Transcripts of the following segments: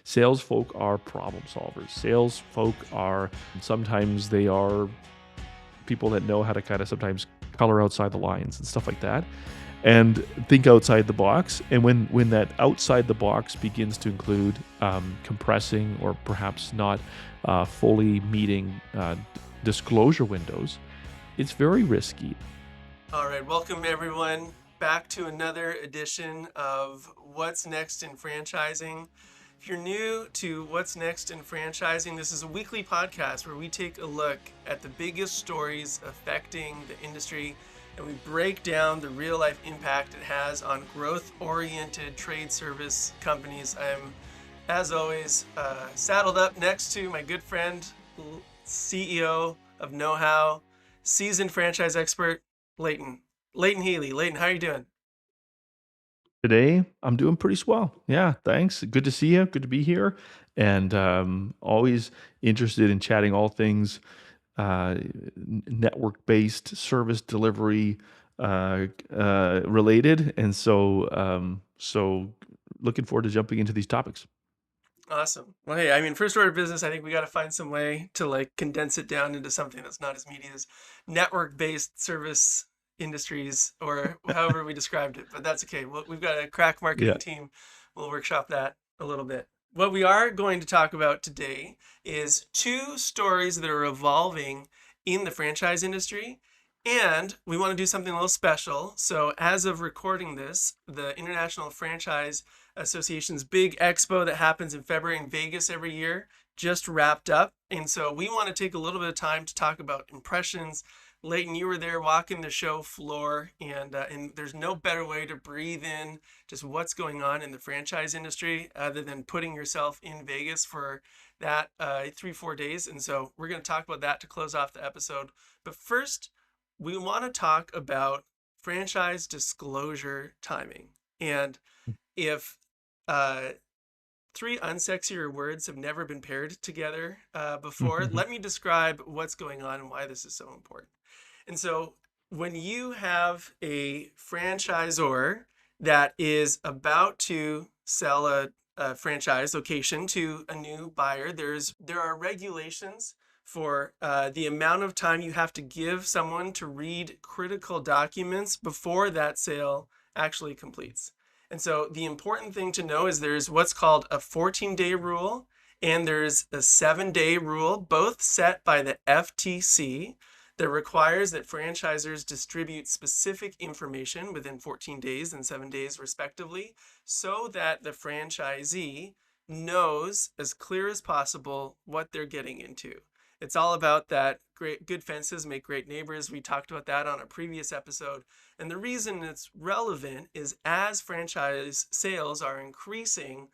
Sales folk are problem solvers. Sales folk are sometimes they are people that know how to kind of sometimes color outside the lines and stuff like that, and think outside the box. And when that outside the box begins to include compressing or perhaps not fully meeting disclosure windows, it's very risky. All right, welcome everyone back to another edition of What's Next in Franchising. If you're new to What's Next in Franchising, this is a weekly podcast where we take a look at the biggest stories affecting the industry and we break down the real life impact it has on growth-oriented trade service companies. I'm, as always, saddled up next to my good friend, CEO of KnowHow, seasoned franchise expert, Leighton Healey. Leighton, how are you doing? Today, I'm doing pretty swell. Yeah, thanks. Good to see you. Good to be here. And always interested in chatting all things network-based service delivery related. And so looking forward to jumping into these topics. Awesome. Well, hey, I mean, first order of business, I think we got to find some way to like condense it down into something that's not as meaty as network-based service industries or however we described it, but that's okay. We've got a crack marketing Yeah. team. We'll workshop that a little bit. What we are going to talk about today is two stories that are evolving in the franchise industry. And we want to do something a little special. So as of recording this, the International Franchise Association's big expo that happens in February in Vegas every year just wrapped up. And so we want to take a little bit of time to talk about impressions. Leighton, you were there walking the show floor, and there's no better way to breathe in just what's going on in the franchise industry other than putting yourself in Vegas for that 3-4 days. And so we're going to talk about that to close off the episode. But first, we want to talk about franchise disclosure timing. And if three unsexier words have never been paired together before, let me describe what's going on and why this is so important. And so when you have a franchisor that is about to sell a franchise location to a new buyer, there are regulations for the amount of time you have to give someone to read critical documents before that sale actually completes. And so the important thing to know is there's what's called a 14-day rule and there's a 7-day rule, both set by the FTC, that requires that franchisors distribute specific information within 14 days and 7 days respectively, so that the franchisee knows as clear as possible what they're getting into. It's all about that good fences make great neighbors. We talked about that on a previous episode. And the reason it's relevant is as franchise sales are increasing,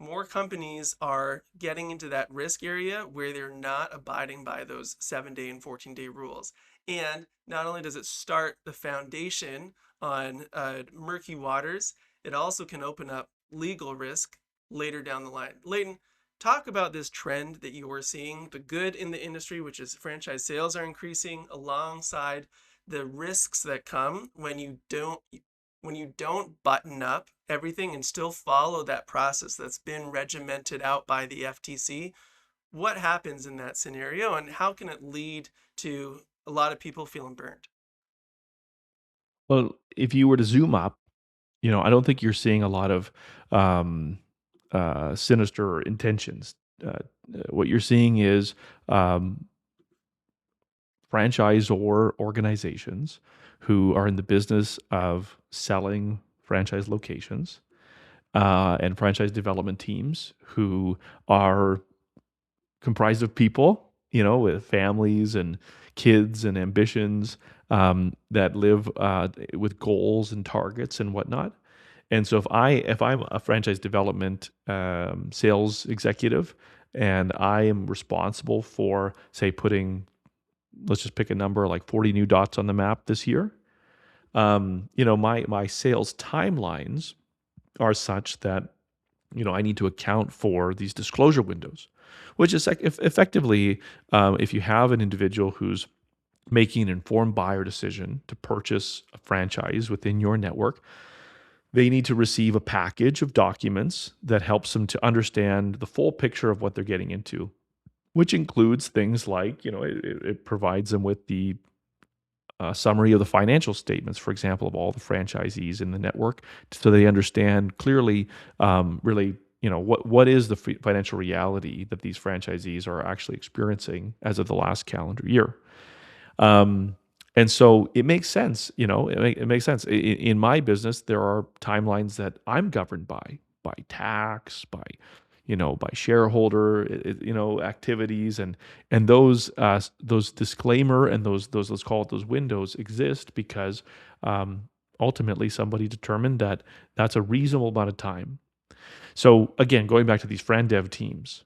more companies are getting into that risk area where they're not abiding by those 7-day and 14-day rules. And not only does it start the foundation on murky waters, it also can open up legal risk later down the line. Leighton, talk about this trend that you are seeing, the good in the industry, which is franchise sales are increasing alongside the risks that come when you don't button up everything and still follow that process that's been regimented out by the FTC. What happens in that scenario and how can it lead to a lot of people feeling burnt? Well, if you were to zoom up, I don't think you're seeing a lot of um, sinister intentions. What you're seeing is franchisor organizations who are in the business of selling franchise locations and franchise development teams who are comprised of people, with families and kids and ambitions that live with goals and targets and whatnot. And so if I'm a franchise development sales executive and I am responsible for, say, putting, let's just pick a number, like 40 new dots on the map this year, my sales timelines are such that I need to account for these disclosure windows, which is effectively, if you have an individual who's making an informed buyer decision to purchase a franchise within your network, They need to receive a package of documents that helps them to understand the full picture of what they're getting into, which includes things like, it provides them with the summary of the financial statements, for example, of all the franchisees in the network, so they understand clearly, really, what is the financial reality that these franchisees are actually experiencing as of the last calendar year. Um, and so it makes sense, it makes sense. In my business, there are timelines that I'm governed by tax, by shareholder, activities, and those disclaimer and those let's call it those windows exist because ultimately somebody determined that that's a reasonable amount of time. So again, going back to these friend dev teams,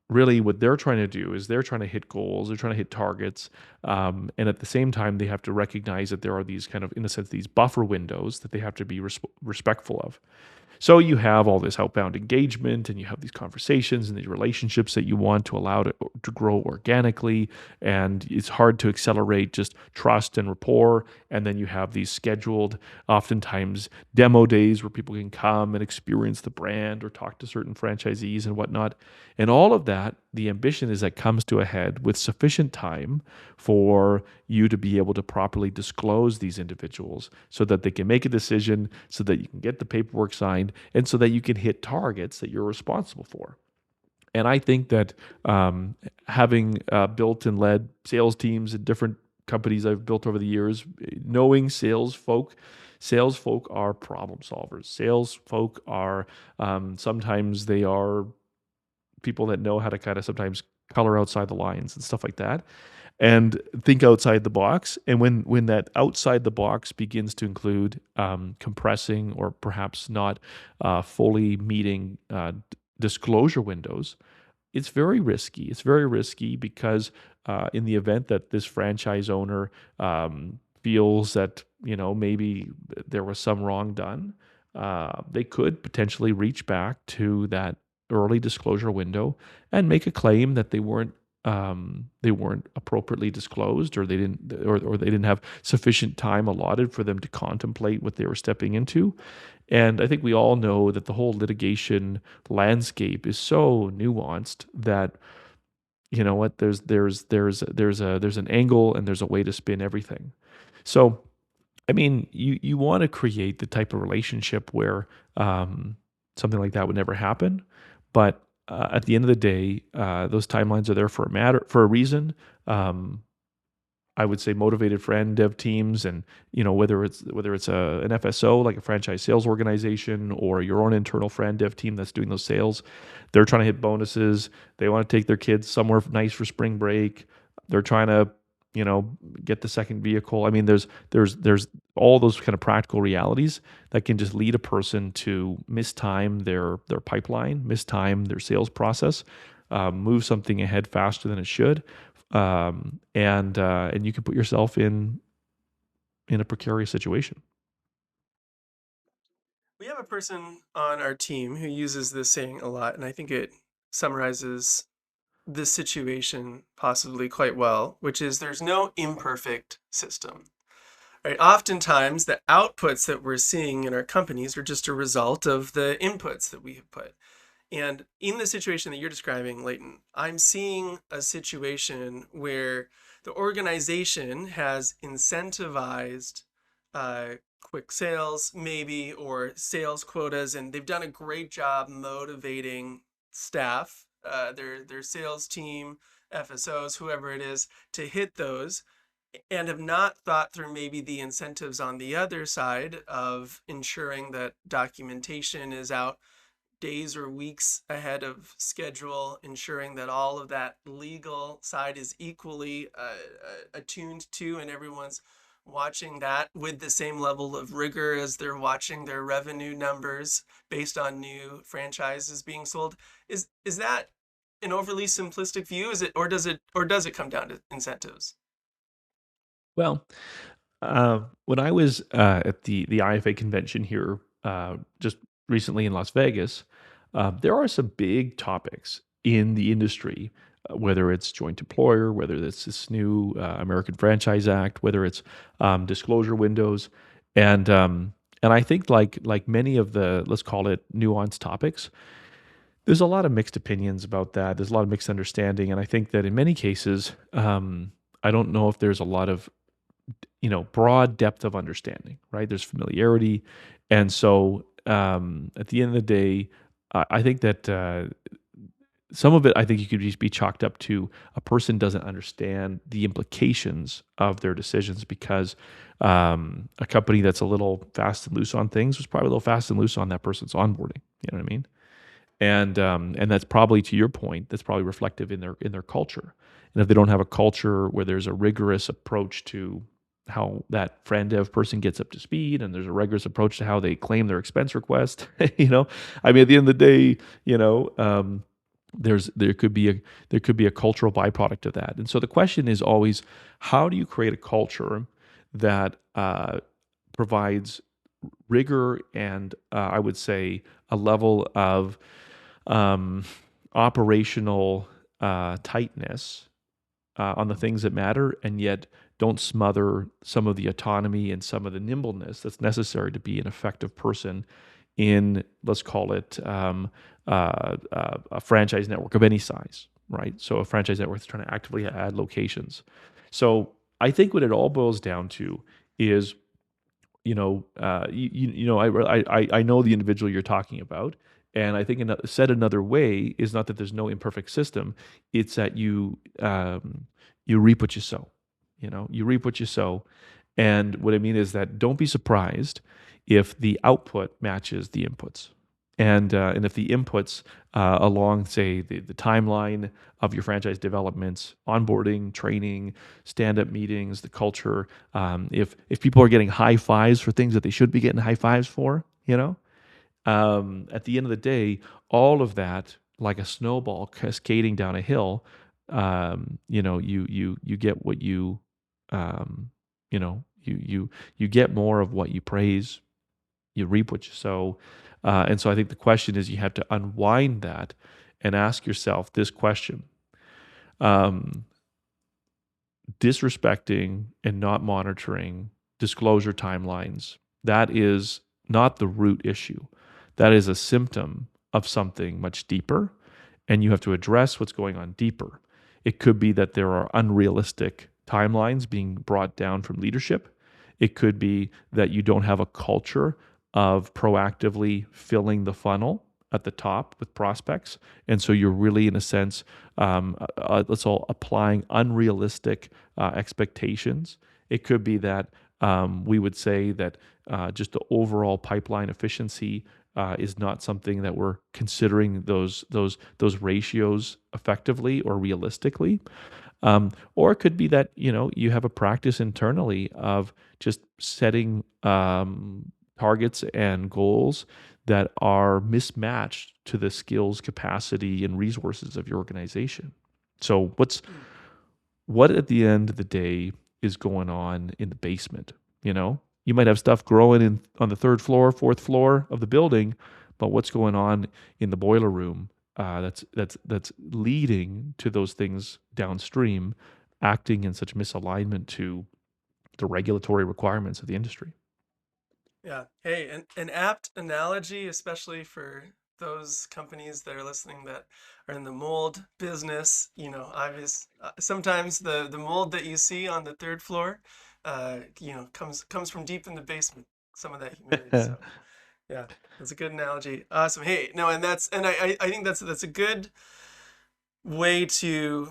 really what they're trying to do is they're trying to hit goals, they're trying to hit targets, and at the same time they have to recognize that there are these kind of, in a sense, these buffer windows that they have to be respectful of. So you have all this outbound engagement and you have these conversations and these relationships that you want to allow to grow organically. And it's hard to accelerate just trust and rapport. And then you have these scheduled, oftentimes demo days where people can come and experience the brand or talk to certain franchisees and whatnot. And all of that, the ambition is that comes to a head with sufficient time for you to be able to properly disclose these individuals so that they can make a decision, so that you can get the paperwork signed, and so that you can hit targets that you're responsible for. And I think that having built and led sales teams in different companies I've built over the years, knowing sales folk are problem solvers. Sales folk are sometimes they are people that know how to kind of sometimes color outside the lines and stuff like that and think outside the box. And when that outside the box begins to include compressing or perhaps not fully meeting disclosure windows, it's very risky. It's very risky because in the event that this franchise owner feels that maybe there was some wrong done, they could potentially reach back to that early disclosure window and make a claim that they weren't appropriately disclosed, or they didn't have sufficient time allotted for them to contemplate what they were stepping into. And I think we all know that the whole litigation landscape is so nuanced that there's an angle and there's a way to spin everything. So I mean, you want to create the type of relationship where something like that would never happen, but at the end of the day, those timelines are there for a reason. I would say motivated friend dev teams, and whether it's an FSO like a franchise sales organization or your own internal friend dev team that's doing those sales, they're trying to hit bonuses. They want to take their kids somewhere nice for spring break. They're trying to get the second vehicle. I mean, there's all those kind of practical realities that can just lead a person to mistime their pipeline, mistime their sales process, move something ahead faster than it should, and you can put yourself in a precarious situation. We have a person on our team who uses this saying a lot, and I think it summarizes this situation possibly quite well, which is there's no imperfect system. Right? Oftentimes, the outputs that we're seeing in our companies are just a result of the inputs that we have put. And in the situation that you're describing, Leighton, I'm seeing a situation where the organization has incentivized quick sales, maybe, or sales quotas, and they've done a great job motivating staff, their sales team, FSOs, whoever it is, to hit those, and have not thought through maybe the incentives on the other side of ensuring that documentation is out days or weeks ahead of schedule, ensuring that all of that legal side is equally attuned to, and everyone's watching that with the same level of rigor as they're watching their revenue numbers based on new franchises being sold. Is that an overly simplistic view? Is it, or does it come down to incentives? Well, when I was at the IFA convention here just recently in Las Vegas, there are some big topics in the industry, whether it's joint employer, whether it's this new American Franchise Act, whether it's disclosure windows, and And I think like many of the, let's call it, nuanced topics, there's a lot of mixed opinions about that. There's a lot of mixed understanding, and I think that in many cases, I don't know if there's a lot of broad depth of understanding. Right? There's familiarity, and so at the end of the day, I think that some of it, I think you could just be chalked up to a person doesn't understand the implications of their decisions because a company that's a little fast and loose on things was probably a little fast and loose on that person's onboarding. You know what I mean? And that's probably, to your point, that's probably reflective in their culture. And if they don't have a culture where there's a rigorous approach to how that fran dev person gets up to speed, and there's a rigorous approach to how they claim their expense request, I mean, at the end of the day, there could be a cultural byproduct of that. And so the question is always, how do you create a culture that provides rigor and I would say a level of um, operational tightness on the things that matter, and yet don't smother some of the autonomy and some of the nimbleness that's necessary to be an effective person in, let's call it, a franchise network of any size, right? So a franchise network is trying to actively add locations. So I think what it all boils down to is, I know the individual you're talking about, and I think said another way is not that there's no imperfect system; it's that you reap what you sow. You reap what you sow, and what I mean is that don't be surprised if the output matches the inputs, and if the inputs along, say, the timeline of your franchise developments, onboarding, training, stand-up meetings, the culture, if people are getting high fives for things that they should be getting high fives for, at the end of the day, all of that, like a snowball cascading down a hill, you get what you get more of what you praise, you reap what you sow. And so I think the question is, you have to unwind that and ask yourself this question. Disrespecting and not monitoring disclosure timelines, that is not the root issue. That is a symptom of something much deeper, and you have to address what's going on deeper. It could be that there are unrealistic timelines being brought down from leadership. It could be that you don't have a culture of proactively filling the funnel at the top with prospects. And so you're really, in a sense, let's all applying unrealistic expectations. It could be that we would say that just the overall pipeline efficiency is not something that we're considering those ratios effectively or realistically. Or it could be that you have a practice internally of just setting targets and goals that are mismatched to the skills, capacity, and resources of your organization. So what at the end of the day is going on in the basement? You might have stuff growing on the third floor, fourth floor of the building, but what's going on in the boiler room that's leading to those things downstream, acting in such misalignment to the regulatory requirements of the industry. Yeah. Hey, an apt analogy, especially for those companies that are listening that are in the mold business. Sometimes the mold that you see on the third floor, comes from deep in the basement. Some of that humidity. So yeah, that's a good analogy. Awesome. Hey, no, I think that's a good way to.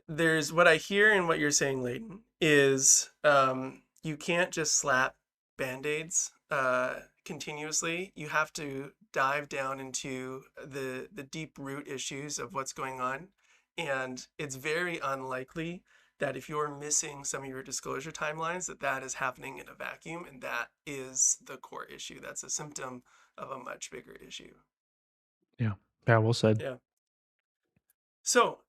There's what I hear in what you're saying, Leighton, is you can't just slap band-aids continuously. You have to dive down into the deep root issues of what's going on, and it's very unlikely that if you're missing some of your disclosure timelines, that is happening in a vacuum, and that is the core issue. That's a symptom of a much bigger issue. Yeah. Yeah, well said. Yeah. So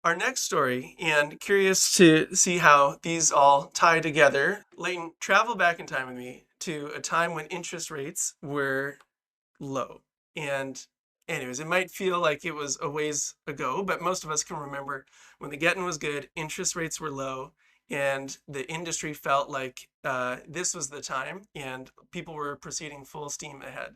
our next story, and curious to see how these all tie together. Leighton, travel back in time with me to a time when interest rates were low. And anyways, it might feel like it was a ways ago, but most of us can remember when the getting was good, interest rates were low, and the industry felt like this was the time, and people were proceeding full steam ahead.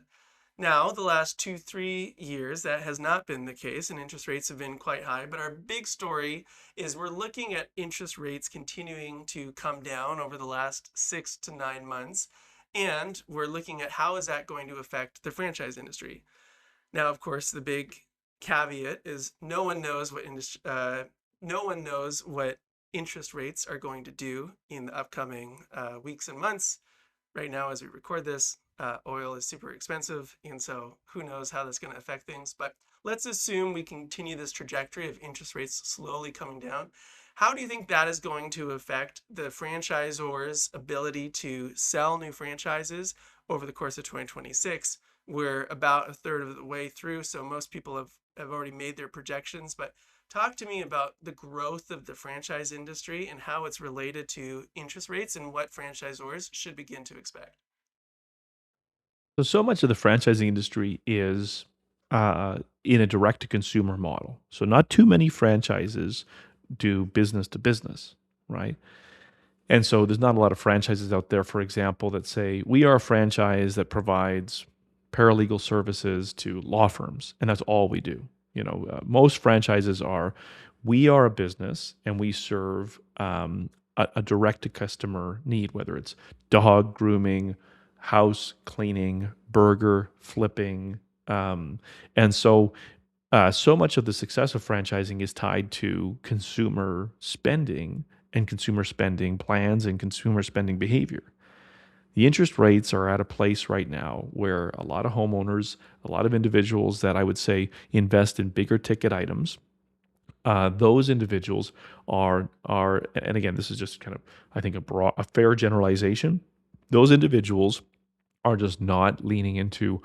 Now, the last 2, 3 years, that has not been the case, and interest rates have been quite high. But our big story is we're looking at interest rates continuing to come down over the last 6 to 9 months. And we're looking at how is that going to affect the franchise industry. Now, of course, the big caveat is no one knows what interest rates are going to do in the upcoming weeks and months. Right now, as we record this, oil is super expensive, and so who knows how that's going to affect things. But let's assume we continue this trajectory of interest rates slowly coming down. How do you think that is going to affect the franchisors' ability to sell new franchises over the course of 2026? We're about a third of the way through, so most people have already made their projections. But talk to me about the growth of the franchise industry and how it's related to interest rates and what franchisors should begin to expect. So much of the franchising industry is in a direct to consumer model. So not too many franchises do business to business, right? And so there's not a lot of franchises out there, for example, that say, we are a franchise that provides paralegal services to law firms, and that's all we do. Most franchises are, we are a business and we serve a direct to customer need, whether it's dog grooming, house cleaning, burger flipping. And so so much of the success of franchising is tied to consumer spending and consumer spending plans and consumer spending behavior. The interest rates are at a place right now where a lot of homeowners, a lot of individuals that I would say invest in bigger ticket items, those individuals and again, this is just kind of, I think, a fair generalization. Those individuals are just not leaning into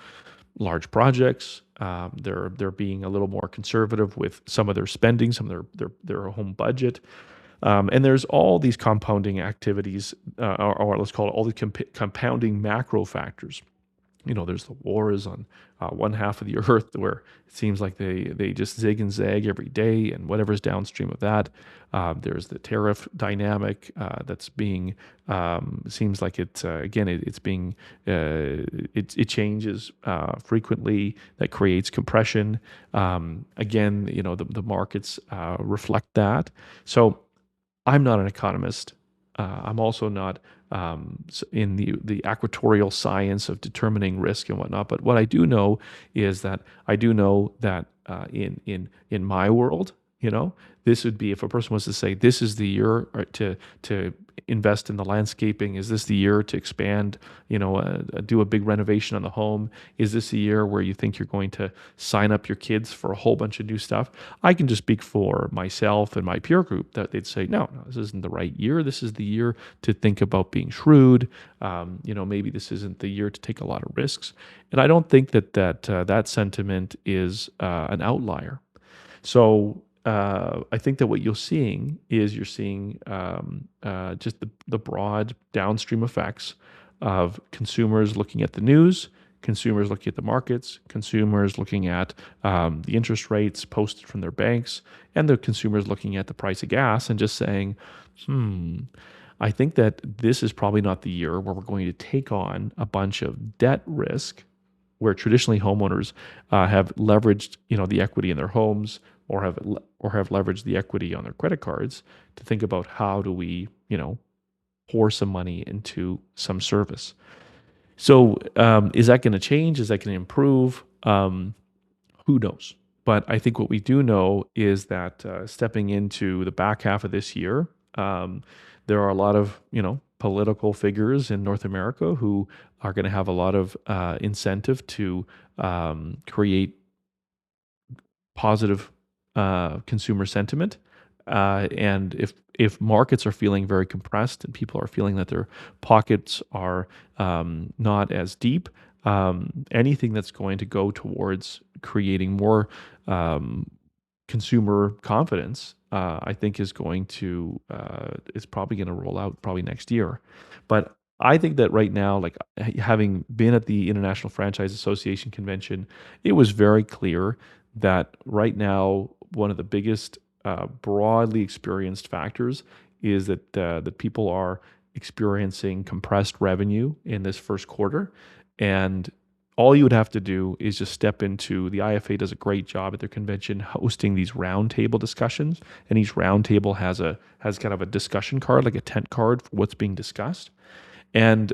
large projects. They're being a little more conservative with some of their spending, some of their home budget. And there's all these compounding activities, or let's call it all the compounding macro factors. There's the wars on one half of the earth where it seems like they just zig and zag every day, and whatever's downstream of that. There's the tariff dynamic that's being seems like it's being it changes frequently. That creates compression. Again, the markets reflect that. So I'm not an economist. I'm also not in the actuarial science of determining risk and whatnot. But what I do know is that in my world, this would be, if a person was to say, this is the year to invest in the landscaping. Is this the year to expand? Do a big renovation on the home. Is this the year where you think you're going to sign up your kids for a whole bunch of new stuff? I can just speak for myself and my peer group that they'd say, no, this isn't the right year. This is the year to think about being shrewd. Maybe this isn't the year to take a lot of risks. And I don't think that sentiment is an outlier. So I think that what you're seeing just the broad downstream effects of consumers looking at the news, consumers looking at the markets, consumers looking at the interest rates posted from their banks, and the consumers looking at the price of gas and just saying, I think that this is probably not the year where we're going to take on a bunch of debt risk, where traditionally homeowners have leveraged, the equity in their homes, or have leveraged the equity on their credit cards, to think about how do we, pour some money into some service. So is that going to change? Is that going to improve? Who knows? But I think what we do know is that stepping into the back half of this year, there are a lot of political figures in North America who are going to have a lot of incentive to create positive consumer sentiment. And if markets are feeling very compressed and people are feeling that their pockets are not as deep, anything that's going to go towards creating more consumer confidence, I think is probably going to roll out probably next year. But I think that right now, like having been at the International Franchise Association convention, it was very clear that right now one of the biggest broadly experienced factors is that people are experiencing compressed revenue in this first quarter, and all you would have to do is just step into the IFA does a great job at their convention hosting these roundtable discussions, and each roundtable has kind of a discussion card, like a tent card for what's being discussed, and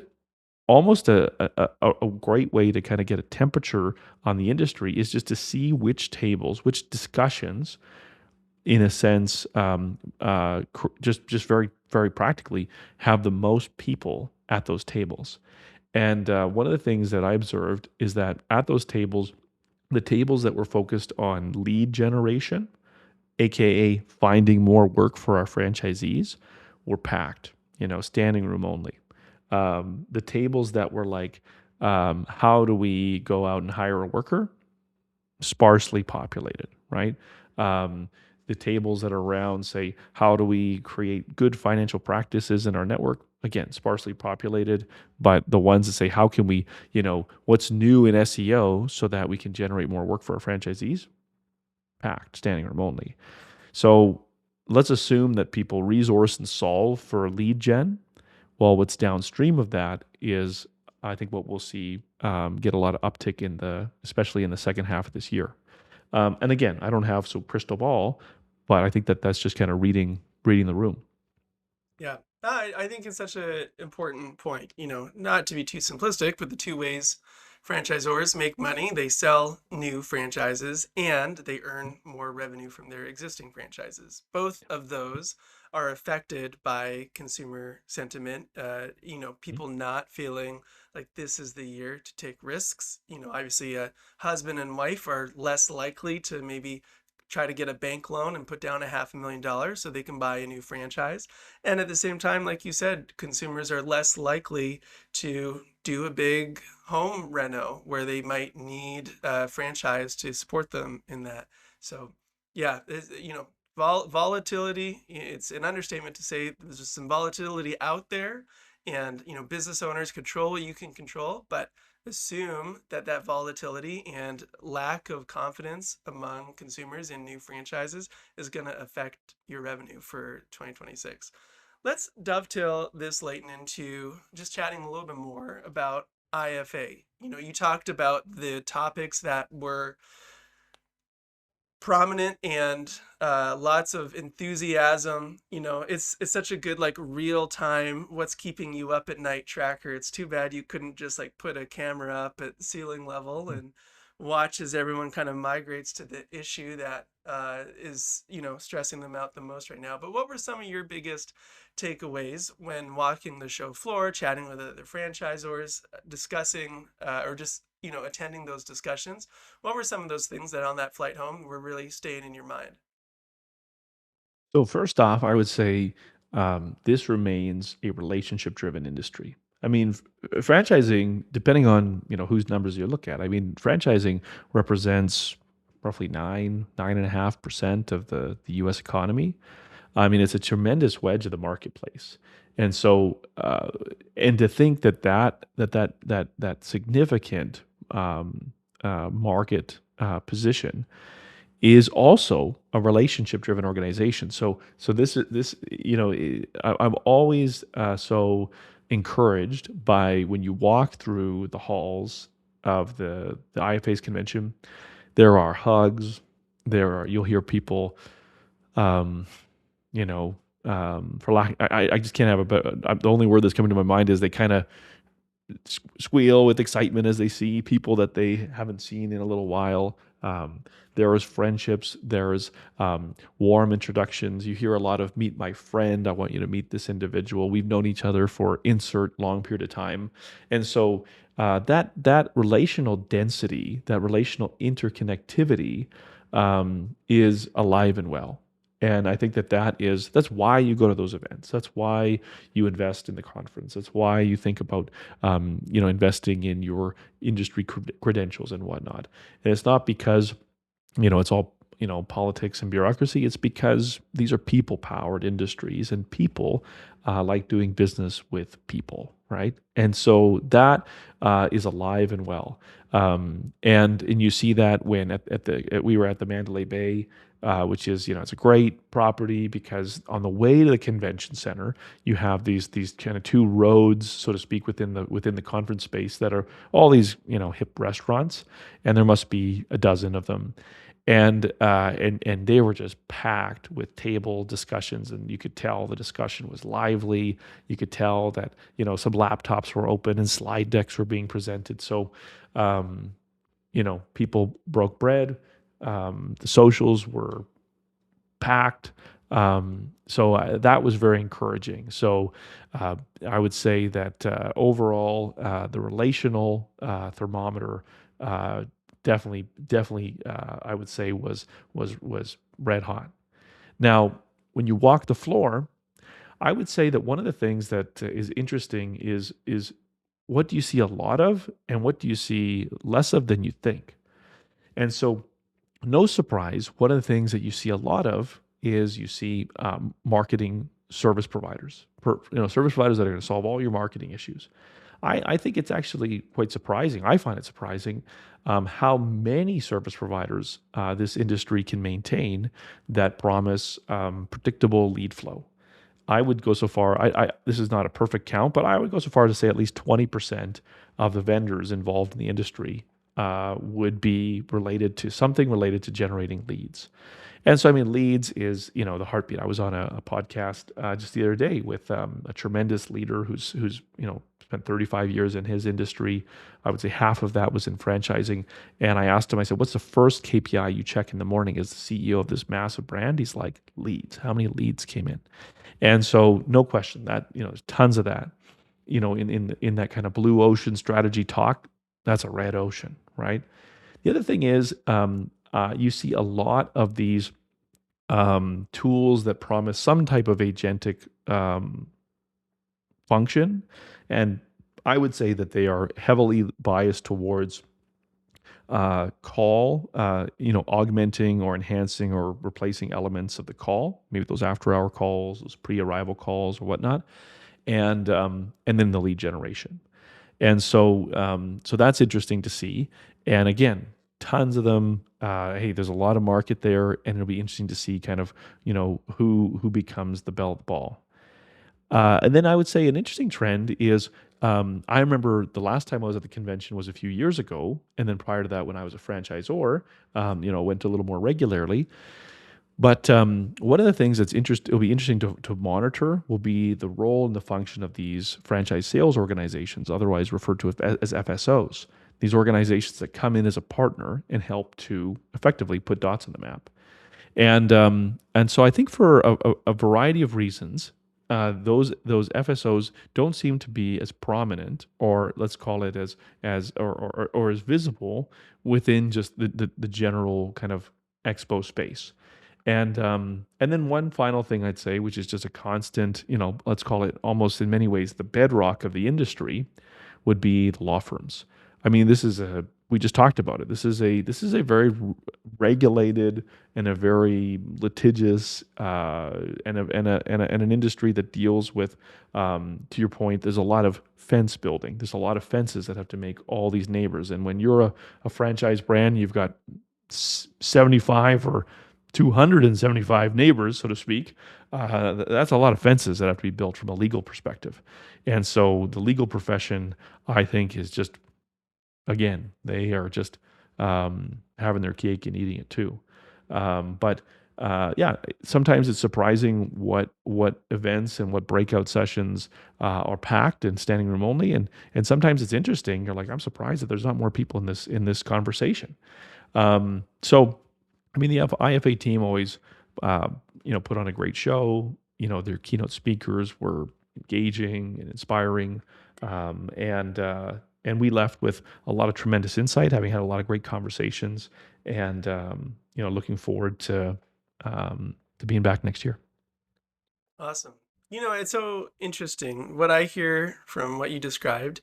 almost a great way to kind of get a temperature on the industry is just to see which tables, which discussions, in a sense, just very practically, have the most people at those tables. And one of the things that I observed is that at those tables, the tables that were focused on lead generation, aka finding more work for our franchisees, were packed. Standing room only. The tables that were like, how do we go out and hire a worker? Sparsely populated, right? Um, the tables that are around say, how do we create good financial practices in our network? Again, sparsely populated. But the ones that say, how can we, what's new in SEO so that we can generate more work for our franchisees? Packed, standing room only. So let's assume that people resource and solve for lead gen. Well, what's downstream of that is, I think, what we'll see get a lot of uptick especially in the second half of this year. And again, I don't have so crystal ball, but I think that that's just kind of reading the room. Yeah, I think it's such an important point. Not to be too simplistic, but the two ways franchisors make money: they sell new franchises and they earn more revenue from their existing franchises. Both of those are affected by consumer sentiment. People not feeling like this is the year to take risks. Obviously, a husband and wife are less likely to maybe try to get a bank loan and put down $500,000 so they can buy a new franchise. And at the same time, like you said, consumers are less likely to do a big home reno where they might need a franchise to support them in that. So, yeah, volatility, it's an understatement to say there's just some volatility out there. And, business owners control what you can control, but assume that volatility and lack of confidence among consumers in new franchises is going to affect your revenue for 2026. Let's dovetail this, Leighton, into just chatting a little bit more about IFA. You talked about the topics that were prominent and lots of enthusiasm. It's such a good, like, real time what's keeping you up at night tracker. It's too bad you couldn't just like put a camera up at ceiling level and watch as everyone kind of migrates to the issue that is stressing them out the most right now. But what were some of your biggest takeaways when walking the show floor, chatting with other franchisors, discussing or just attending those discussions? What were some of those things that on that flight home were really staying in your mind? So first off, I would say this remains a relationship-driven industry. I mean, franchising, depending on whose numbers you look at. I mean, franchising represents roughly 9.5% of the U.S. economy. I mean, it's a tremendous wedge of the marketplace, and so and to think that significant market position is also a relationship driven organization. So this I'm always so encouraged by when you walk through the halls of the IFA's convention. There are hugs. You'll hear people, um, for lack, I just can't have a, but the only word that's coming to my mind is they kind of squeal with excitement as they see people that they haven't seen in a little while. There is friendships. There's warm introductions. You hear a lot of "meet my friend." I want you to meet this individual. We've known each other for insert long period of time, and so that relational density, that relational interconnectivity, is alive and well. And I think that's why you go to those events. That's why you invest in the conference. That's why you think about investing in your industry credentials and whatnot. And it's not because it's all politics and bureaucracy. It's because these are people powered industries, and people like doing business with people, right? And so that is alive and well. And you see that when we were at the Mandalay Bay which is, it's a great property because on the way to the convention center, you have these kind of two roads, so to speak, within the conference space that are all these, hip restaurants, and there must be a dozen of them. And they were just packed with table discussions, and you could tell the discussion was lively. You could tell that some laptops were open and slide decks were being presented. So um, people broke bread. The socials were packed. So that was very encouraging. So I would say that overall, the relational thermometer definitely, I would say was red hot. Now, when you walk the floor, I would say that one of the things that is interesting is what do you see a lot of and what do you see less of than you think. And so, no surprise, one of the things that you see a lot of is you see marketing service providers, service providers that are going to solve all your marketing issues. I think it's actually quite surprising. I find it surprising how many service providers this industry can maintain that promise predictable lead flow. I would go so far. This is not a perfect count, but I would go so far as to say at least 20% of the vendors involved in the industry would be related to generating leads. And so, I mean, leads is the heartbeat. I was on a podcast just the other day with a tremendous leader who's spent 35 years in his industry. I would say half of that was in franchising. And I asked him, I said, "What's the first KPI you check in the morning as the CEO of this massive brand?" He's like, "Leads. How many leads came in?" And so, no question that there's tons of that. In that kind of blue ocean strategy talk, that's a red ocean, right? The other thing is, you see a lot of these tools that promise some type of agentic function, and I would say that they are heavily biased towards augmenting or enhancing or replacing elements of the call, maybe those after-hour calls, those pre-arrival calls, or whatnot, and then the lead generation. And so that's interesting to see. And again, tons of them. Hey, there's a lot of market there, and it'll be interesting to see kind of who becomes the belle of the ball. And then I would say an interesting trend is I remember the last time I was at the convention was a few years ago, and then prior to that, when I was a franchisor, went a little more regularly. But one of the things it'll be interesting to monitor will be the role and the function of these franchise sales organizations, otherwise referred to as FSOs. These organizations that come in as a partner and help to effectively put dots on the map. And so I think for a variety of reasons, those FSOs don't seem to be as prominent, or let's call it as as visible within just the general kind of expo space. And then one final thing I'd say, which is just a constant, let's call it almost in many ways the bedrock of the industry, would be the law firms. I mean, we just talked about it. This is a very regulated and a very litigious and an industry that deals with, to your point, there's a lot of fence building. There's a lot of fences that have to make all these neighbors. And when you're a franchise brand, you've got 75 or 275 neighbors, so to speak. That's a lot of fences that have to be built from a legal perspective. And so the legal profession, I think, is just, again, they are just having their cake and eating it too. But yeah, sometimes it's surprising what events and what breakout sessions are packed and standing room only, and sometimes it's interesting. You're like, I'm surprised that there's not more people in this conversation. So, I mean, the IFA team always, put on a great show. Their keynote speakers were engaging and inspiring, and we left with a lot of tremendous insight, having had a lot of great conversations, and looking forward to being back next year. Awesome. It's so interesting what I hear from what you described.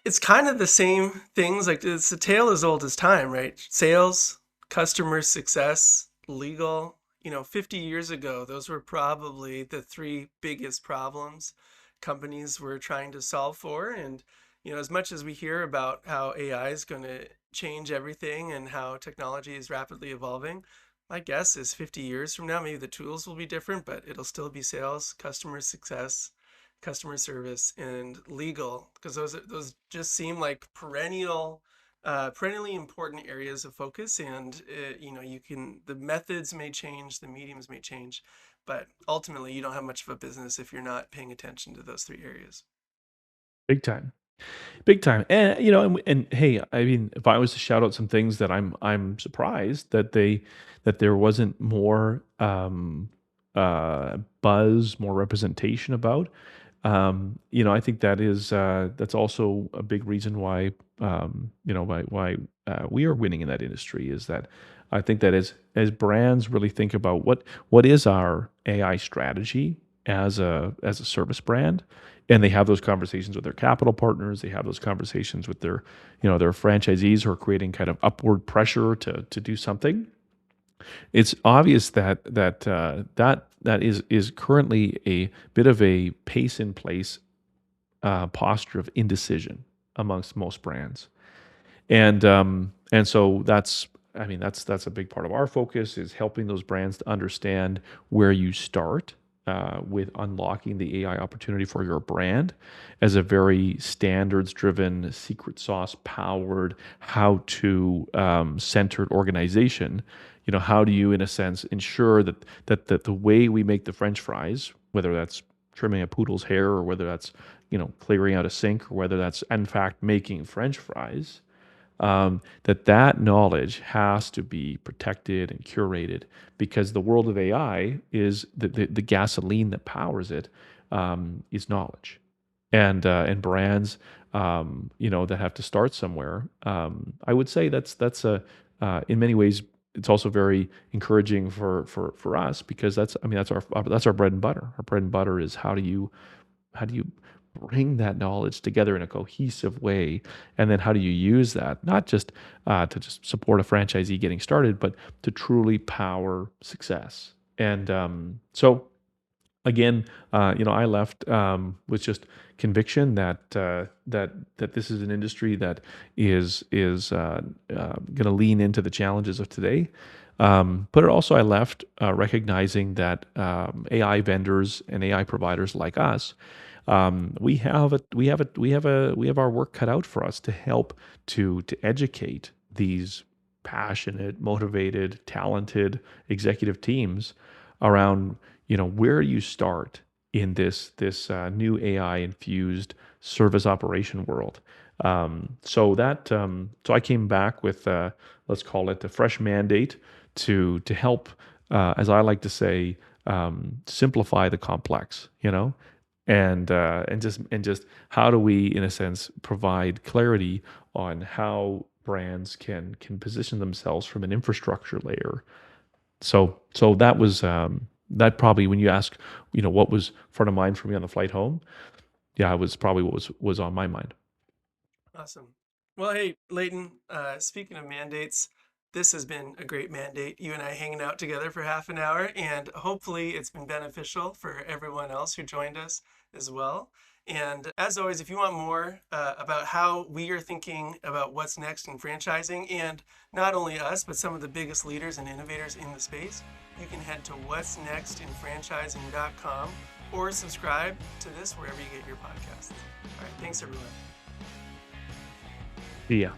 It's kind of the same things, like it's a tale as old as time, right? Sales, customer success, legal. 50 years ago, those were probably the three biggest problems companies were trying to solve for. And, as much as we hear about how AI is going to change everything and how technology is rapidly evolving, My guess is 50 years from now, maybe the tools will be different, but it'll still be sales, customer success, customer service, and legal, because those just seem like perennially important areas of focus. And the methods may change, the mediums may change, but ultimately you don't have much of a business if you're not paying attention to those three areas. Big time. Big time. And and hey, I mean, if I was to shout out some things that I'm surprised that there wasn't more buzz, more representation about. I think that's also a big reason why we are winning in that industry is that I think that as brands really think about what is our AI strategy as a service brand, and they have those conversations with their capital partners, they have those conversations with their franchisees who are creating kind of upward pressure to do something. It's obvious that is currently a bit of a pace in place posture of indecision amongst most brands, and so that's a big part of our focus is helping those brands to understand where you start with unlocking the AI opportunity for your brand as a very standards driven, secret sauce powered, how to centered organization. How do you, in a sense, ensure that the way we make the French fries, whether that's trimming a poodle's hair or whether that's clearing out a sink or whether that's in fact making French fries, that knowledge has to be protected and curated because the world of AI is the gasoline that powers it is knowledge, and brands that have to start somewhere. I would say that's a in many ways it's also very encouraging for us because that's our bread and butter. Our bread and butter is how do you bring that knowledge together in a cohesive way, and then how do you use that not just to just support a franchisee getting started, but to truly power success. And so again, I left with just conviction that this is an industry that is going to lean into the challenges of today. But it also I left recognizing that AI vendors and AI providers like us, we have our work cut out for us to help to educate these passionate, motivated, talented executive teams around where you start in this new AI infused service operation world. So I came back with let's call it a fresh mandate to help, as I like to say, simplify the complex. And just how do we, in a sense, provide clarity on how brands can position themselves from an infrastructure layer. So that probably when you ask, what was front of mind for me on the flight home, yeah, it was probably what was on my mind. Awesome. Well, hey, Leighton, speaking of mandates, this has been a great mandate. You and I hanging out together for half an hour, and hopefully it's been beneficial for everyone else who joined us as well. And as always, if you want more about how we are thinking about what's next in franchising, and not only us, but some of the biggest leaders and innovators in the space, you can head to what'snextinfranchising.com or subscribe to this wherever you get your podcasts. All right, thanks everyone. Yeah.